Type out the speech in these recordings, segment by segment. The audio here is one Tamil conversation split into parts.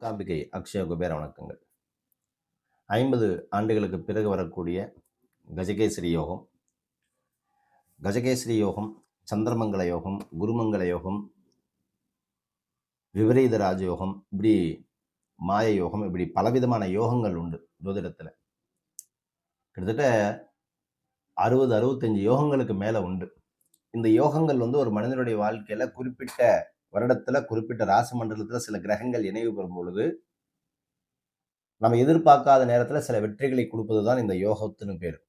காம்பிகை அக்ஷய குபேர வணக்கங்கள். 50 ஆண்டுகளுக்கு பிறகு வரக்கூடிய கஜகேசரி யோகம். கஜகேசரி யோகம், சந்திரமங்கல யோகம், குருமங்கல யோகம், விபரீத ராஜயோகம், இப்படி மாய யோகம், இப்படி பலவிதமான யோகங்கள் உண்டு ஜோதிடத்தில். கிட்டத்தட்ட 60-65 யோகங்களுக்கு மேலே உண்டு. இந்த யோகங்கள் ஒரு மனிதனுடைய வாழ்க்கையில குறிப்பிட்ட வருடத்துல, குறிப்பிட்ட ராசி மண்டலத்துல சில கிரகங்கள் இணைவு பெறும் பொழுது நம்ம எதிர்பார்க்காத நேரத்துல சில வெற்றிகளை கொடுப்பதுதான் இந்த யோகத்தின் பேர்.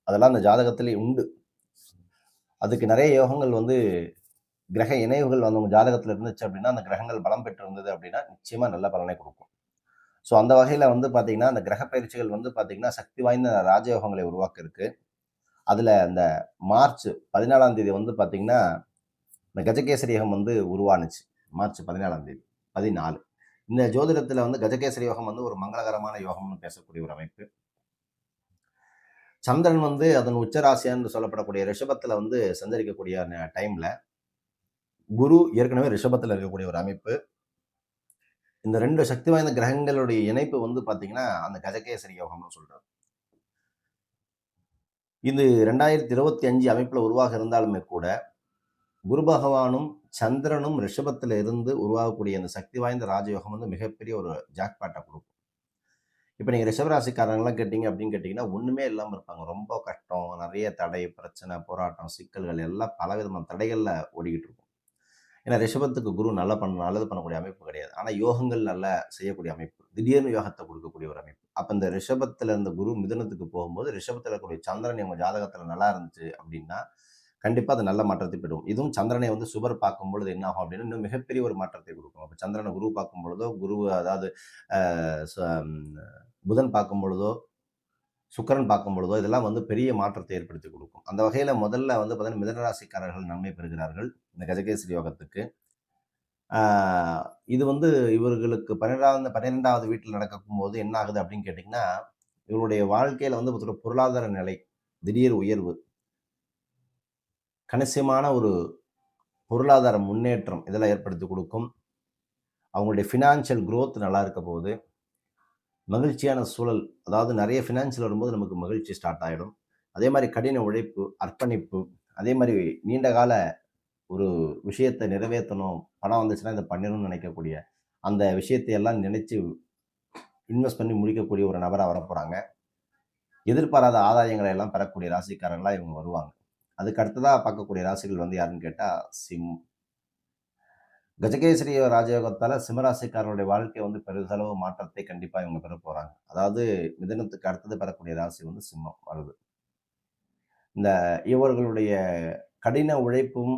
அதெல்லாம் அந்த ஜாதகத்திலே உண்டு. அதுக்கு நிறைய யோகங்கள் கிரக இணைவுகள் உங்க ஜாதகத்துல இருந்துச்சு அப்படின்னா, அந்த கிரகங்கள் பலம் பெற்று இருந்தது அப்படின்னா நிச்சயமா நல்ல பலனை கொடுக்கும். ஸோ அந்த வகையில பாத்தீங்கன்னா, அந்த கிரக பயிற்சிகள் பாத்தீங்கன்னா சக்தி வாய்ந்த ராஜயோகங்களை உருவாக்க இருக்கு. அதுல இந்த மார்ச் 14ஆம் தேதி பாத்தீங்கன்னா இந்த கஜகேசரி யோகம் உருவானுச்சு. மார்ச் 14ஆம் தேதி 14. இந்த ஜோதிடத்துல கஜகேசரி யோகம் ஒரு மங்களகரமான யோகம்னு பேசக்கூடிய ஒரு அமைப்பு. சந்திரன் அதன் உச்சராசியா என்று சொல்லப்படக்கூடிய ரிஷபத்துல சஞ்சரிக்கக்கூடிய டைம்ல குரு ஏற்கனவே ரிஷபத்துல இருக்கக்கூடிய ஒரு அமைப்பு. இந்த 2 சக்தி வாய்ந்த கிரகங்களுடைய இணைப்பு பாத்தீங்கன்னா அந்த கஜகேசரி யோகம்னு சொல்றாரு. இது 2025 அமைப்புல உருவாக இருந்தாலுமே கூட குரு பகவானும் சந்திரனும் ரிஷபத்துல இருந்து உருவாகக்கூடிய அந்த சக்தி வாய்ந்த ராஜயோகம் மிகப்பெரிய ஒரு ஜாக்பாட்டை கொடுக்கும். இப்போ நீங்க ரிஷபராசிக்காரங்களாம் கேட்டீங்க அப்படின்னு கேட்டீங்கன்னா ஒண்ணுமே இல்லாம இருப்பாங்க. ரொம்ப கஷ்டம், நிறைய தடை, பிரச்சனை, போராட்டம், சிக்கல்கள் எல்லாம் பலவிதமான தடைகள்ல ஓடிக்கிட்டு இருக்கும். ஏன்னா ரிஷபத்துக்கு குரு நல்லது பண்ணக்கூடிய அமைப்பு கிடையாது. ஆனா யோகங்கள் நல்லா செய்யக்கூடிய அமைப்பு. திடீர்னு யோகத்தை கொடுக்கக்கூடிய ஒரு அமைப்பு. அப்ப இந்த ரிஷபத்துல இருந்த குரு மிதுனத்துக்கு போகும்போது ரிஷபத்துல இருக்கக்கூடிய சந்திரன் இவங்க ஜாதகத்துல நல்லா இருந்துச்சு அப்படின்னா கண்டிப்பா அது நல்ல மாற்றத்தை பெறும். இதுவும் சந்திரனை சுபர் பார்க்கும் பொழுது என்ன ஆகும் அப்படின்னு இன்னும் மிகப்பெரிய ஒரு மாற்றத்தை கொடுக்கும். அப்ப சந்திரனை குரு பார்க்கும் பொழுதோ, குரு அதாவது புதன் பார்க்கும் பொழுதோ, சுக்கிரன் பார்க்கும் பொழுதோ இதெல்லாம் பெரிய மாற்றத்தை ஏற்படுத்தி கொடுக்கும். அந்த வகையில முதல்ல பார்த்தீங்கன்னா மிதனராசிக்காரர்கள் நன்மை பெறுகிறார்கள் இந்த கஜகேசரி யோகத்துக்கு. இது இவர்களுக்கு 12வது வீட்டில் நடக்கும் போது என்ன ஆகுது அப்படின்னு கேட்டிங்கன்னா, இவருடைய வாழ்க்கையில பொருளாதார நிலை திடீர் உயர்வு, கணிசமான ஒரு பொருளாதார முன்னேற்றம் இதெல்லாம் ஏற்படுத்தி கொடுக்கும். அவங்களுடைய ஃபினான்ஷியல் குரோத் நல்லா இருக்க போகுது. மகிழ்ச்சியான சூழல், அதாவது நிறைய ஃபினான்ஷியல் வரும்போது நமக்கு மகிழ்ச்சி ஸ்டார்ட் ஆகிடும். அதே மாதிரி கடின உழைப்பு, அர்ப்பணிப்பு, அதே மாதிரி நீண்ட கால ஒரு விஷயத்தை நிறைவேற்றணும், பணம் வந்துச்சுன்னா இதை பண்ணிடணும்னு நினைக்கக்கூடிய அந்த விஷயத்தை எல்லாம் நினைச்சு இன்வெஸ்ட் பண்ணி முடிக்கக்கூடிய ஒரு நபராக வரப்போகிறாங்க. எதிர்பாராத ஆதாயங்களை எல்லாம் பெறக்கூடிய ராசிக்காரர்களாக இவங்க வருவாங்க. அதுக்கு அடுத்ததாக பார்க்கக்கூடிய ராசிகள் யாருன்னு கேட்டால் சிம்மம். கஜகேசரி ராஜயோகத்தால் சிம்மராசிக்காரருடைய வாழ்க்கை பெருதளவு மாற்றத்தை கண்டிப்பாக இவங்க பெற போகிறாங்க. அதாவது மிதனத்துக்கு அடுத்தது பெறக்கூடிய ராசி சிம்மம் வருது. இந்த இவர்களுடைய கடின உழைப்பும்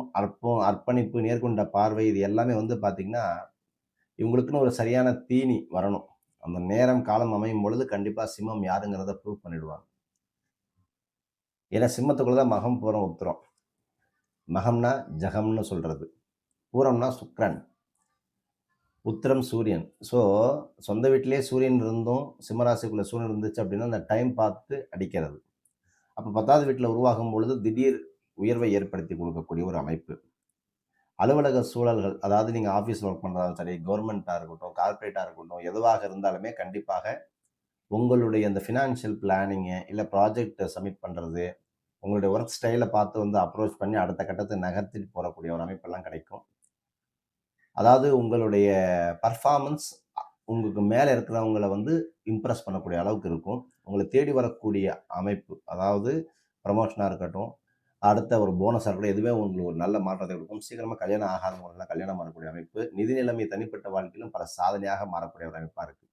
அர்ப்பணிப்பு, நேர்கொண்ட பார்வை இது எல்லாமே பார்த்தீங்கன்னா இவங்களுக்குன்னு ஒரு சரியான தீனி வரணும். அந்த நேரம் காலம் அமையும் பொழுது கண்டிப்பாக சிம்மம் யாருங்கிறத ப்ரூவ் பண்ணிடுவாங்க. ஏன்னா சிம்மத்துக்குள்ளதான் மகம், பூரம், உத்திரம். மகம்னா ஜகம்னு சொல்றது, பூரம்னா சுக்கிரன், உத்திரம் சூரியன். ஸோ சொந்த வீட்டிலேயே சூரியன் இருந்தும் சிம்மராசிக்குள்ள சூரியன் இருந்துச்சு அப்படின்னா அந்த டைம் பார்த்து அடிக்கிறது. அப்போ 10வது வீட்டில் உருவாகும் பொழுது திடீர் உயர்வை ஏற்படுத்தி கொடுக்கக்கூடிய ஒரு அமைப்பு. அலுவலக சூழல்கள், அதாவது நீங்கள் ஆஃபீஸ் ஒர்க் பண்ணுறதாலும் சரி, கவர்மெண்ட்டாக இருக்கட்டும், கார்பரேட்டாக இருக்கட்டும், எதுவாக இருந்தாலுமே கண்டிப்பாக உங்களுடைய அந்த ஃபினான்ஷியல் பிளானிங்கு இல்லை ப்ராஜெக்ட் சப்மிட் பண்ணுறது, உங்களுடைய ஒர்க் ஸ்டைலை பார்த்து அப்ரோச் பண்ணி அடுத்த கட்டத்தை நகர்த்திட்டு போகக்கூடிய ஒரு அமைப்பெல்லாம் கிடைக்கும். அதாவது உங்களுடைய பர்ஃபார்மன்ஸ் உங்களுக்கு மேலே இருக்கிறவங்களை இம்ப்ரெஸ் பண்ணக்கூடிய அளவுக்கு இருக்கும். உங்களை தேடி வரக்கூடிய அமைப்பு, அதாவது ப்ரமோஷனாக இருக்கட்டும், அடுத்த ஒரு போனஸாக இருக்கட்டும், எதுவுமே உங்களுக்கு ஒரு நல்ல மாற்றத்தை கொடுக்கும். சீக்கிரமாக கல்யாணம் ஆகாதவங்களெல்லாம் கல்யாணம் வரக்கூடிய அமைப்பு, நிதி நிலைமை தனிப்பட்ட வாழ்க்கையிலும் பல சாதனையாக மாறக்கூடிய ஒரு அமைப்பாக இருக்குது.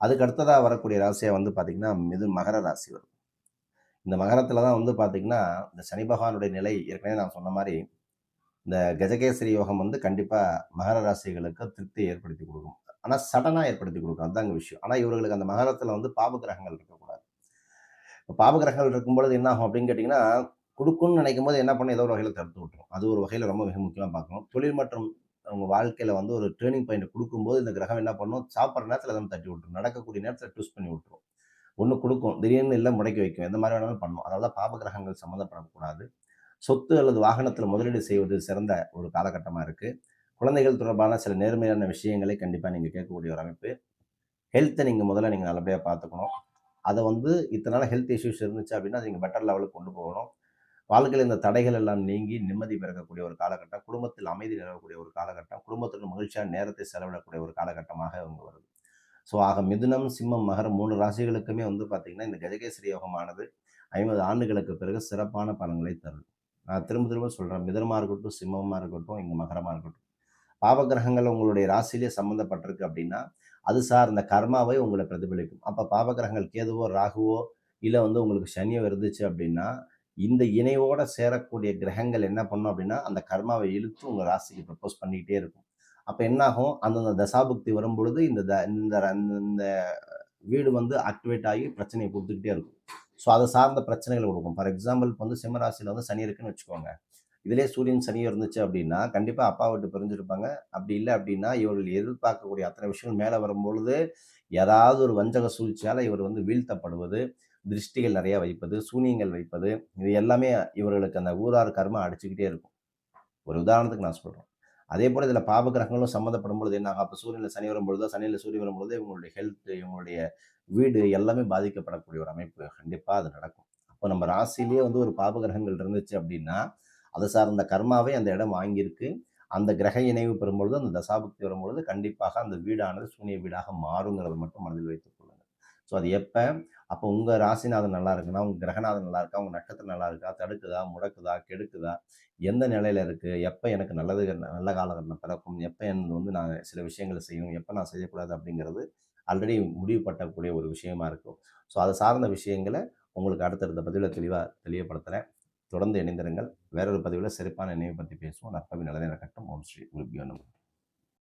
அதுக்கு அடுத்ததாக வரக்கூடிய ராசியாக பார்த்தீங்கன்னா மகர ராசி வரும். இந்த மகரத்தில் தான் பார்த்தீங்கன்னா இந்த சனி பகவானுடைய நிலை ஏற்கனவே நான் சொன்ன மாதிரி இந்த கஜகேசரி யோகம் கண்டிப்பாக மகர ராசிகளுக்கு திருப்தியை ஏற்படுத்தி கொடுக்கும். ஆனால் சடனாக ஏற்படுத்தி கொடுக்கும், அதுதாங்க விஷயம். ஆனால் இவர்களுக்கு அந்த மகரத்தில் பாபகிரகங்கள் இருக்கக்கூடாது. பாபகிரகங்கள் இருக்கும்பொழுது என்ன ஆகும் அப்படின்னு கேட்டிங்கன்னா, கொடுக்கும்னு நினைக்கும் போது என்ன பண்ண ஏதோ ஒரு வகையில் தடுத்து விட்டுரும். அது ஒரு வகையில் ரொம்ப மிக முக்கியமாக பார்க்கணும். தொழில் மற்றும் அவங்க வாழ்க்கையில் ஒரு டேர்னிங் பாயிண்ட் கொடுக்கும்போது இந்த கிரகம் என்ன பண்ணும், சாப்பிட்ற நேரத்தில் எதாவது தட்டி விட்டுரும், நடக்கக்கூடிய நேரத்தில் ட்விஸ்ட் பண்ணி விட்டுரும். ஒன்று கொடுக்கும், திடீர்னு இல்லை முடக்கி வைக்கும், எந்த மாதிரி வேணாலும் பண்ணும். அதனால தான் பாபகிரகங்கள் சம்மந்தப்படக்கூடாது. சொத்து அல்லது வாகனத்தில் முதலீடு செய்வது சிறந்த ஒரு காலகட்டமாக இருக்குது. குழந்தைகள் தொடர்பான சில நேர்மையான விஷயங்களை கண்டிப்பா நீங்க கேட்கக்கூடிய ஒரு அமைப்பு. ஹெல்த்த நீங்க முதல்ல நீங்க நல்லபடியா பார்த்துக்கணும். அத வந்து இத்தன நாள் ஹெல்த் இஷ்யூஸ் இருந்துச்சு அப்படின்னா, அத நீங்க பெட்டர் லெவலுக்கு கொண்டு போகணும். வாழ்க்கையில இந்த தடைகள் எல்லாம் நீங்கி நிம்மதி பிறக்கக்கூடிய ஒரு காலகட்டம், குடும்பத்தில் அமைதி நிலவக்கூடிய ஒரு காலகட்டம், குடும்பத்துடன் மகிழ்ச்சியான நேரத்தை செலவிடக்கூடிய ஒரு காலகட்டமாக இவங்க வருது. ஸோ ஆக மிதுனம், சிம்மம், மகரம் 3 ராசிகளுக்குமே வந்து பார்த்தீங்கன்னா, இந்த கஜகேசரி யோகமானது 50 ஆண்டுகளுக்கு பிறகு சிறப்பான பலன்களை தரும். நான் திரும்ப திரும்ப சொல்றேன். மிதுனமா இருக்கட்டும், சிம்மமா இருக்கட்டும், இங்க மகரமா இருக்கட்டும். பாவகிரகங்கள் உங்களுடைய ராசியிலே சம்மந்தப்பட்டிருக்கு அப்படின்னா, அது சார்ந்த கர்மாவை உங்கள பிரதிபலிக்கும். அப்ப பாவகிரகங்கள் கேதுவோ, ராகுவோ, இல்ல வந்து உங்களுக்கு சனியோ இருந்துச்சு அப்படின்னா, இந்த இணைவோட சேரக்கூடிய கிரகங்கள் என்ன பண்ணும் அப்படின்னா, அந்த கர்மாவை இழுத்து உங்க ராசிக்கு ப்ரப்போஸ் பண்ணிக்கிட்டே இருக்கும். அப்ப என்னாகும்? அந்தந்த தசாபுக்தி வரும்பொழுது இந்த வீடு வந்து ஆக்டிவேட் ஆகி பிரச்சனைய குடுத்துக்கிட்டே இருக்கும். ஸோ அத சார்ந்த பிரச்சனைகள குடுக்கும். ஃபார் எக்ஸாம்பிள் இப்ப வந்து சிம்ம ராசியில வந்து சனி இருக்குன்னு வச்சுக்கோங்க. இதிலேயே சூரியன், சனியும் இருந்துச்சு அப்படின்னா, கண்டிப்பா அப்பா விட்டு பிரிஞ்சிருப்பாங்க. அப்படி இல்ல அப்படின்னா, இவர்கள் எதிர்பார்க்கக்கூடிய அத்தனை விஷயங்கள் மேல வரும்பொழுது, ஏதாவது ஒரு வஞ்சக சூழ்ச்சியால இவர் வந்து வீழ்த்தப்படுவது, திருஷ்டிகள் நெறைய வைப்பது, சூனியங்கள் வைப்பது, இது எல்லாமே இவர்களுக்கு அந்த ஊரார் கர்மா அடிச்சுக்கிட்டே இருக்கும். ஒரு உதாரணத்துக்கு நான் சொல்றேன். அதேபோல இதில பாவ கிரகங்களும் சம்மந்தப்படும் பொழுது என்ன ஆகும்? அப்ப சூரியன்ல சனி வரும்பொழுதோ, சனியில சூரியன் வரும்பொழுதோ, இவங்களுடைய ஹெல்த், இவங்களுடைய வீடு எல்லாமே பாதிக்கப்படக்கூடிய ஒரு அமைப்பு. கண்டிப்பா அது நடக்கும். அப்ப நம்ம ராசியிலேயே வந்து ஒரு பாப கிரகங்கள் இருந்துச்சு அப்படின்னா, அது சார்ந்த கர்மாவை அந்த இடம் வாங்கியிருக்கு. அந்த கிரக இணைவு பெறும்பொழுது, அந்த தசாபுக்தி வரும்பொழுது, கண்டிப்பாக அந்த வீடானது சூனிய வீடாக மாறுங்கிறத மட்டும் மனதில் வைத்துக் கொள்ளுங்கள். ஸோ அது எப்ப? அப்போ உங்க ராசிநாதன் நல்லா இருக்குன்னா, உங்க கிரகநாதன் நல்லா இருக்கா? உங்க நட்சத்திரம் நல்லா இருக்கா? தடுக்குதா? முடக்குதா? கெடுக்குதா? எந்த நிலையில இருக்கு? எப்ப எனக்கு நல்ல காலகட்டம் பிறக்கும்? எப்ப வந்து நான் சில விஷயங்கள செய்யணும்? எப்ப நான் செய்யக்கூடாது? அப்படிங்கிறது ஆல்ரெடி முடிவு பட்டக்கூடிய ஒரு விஷயமா இருக்கும். ஸோ அது சார்ந்த விஷயங்கள உங்களுக்கு அடுத்தடுத்த பதிவுல தெளிவுபடுத்துறேன். தொடர்ந்து இணைந்திருங்கள். வேறொரு பதிவுல சிறப்பான நினைவு பத்தி பேசுவோம். நற்பவி நல்லதே நடக்கட்டும். ஓம் ஸ்ரீ குருப்யோ நமः.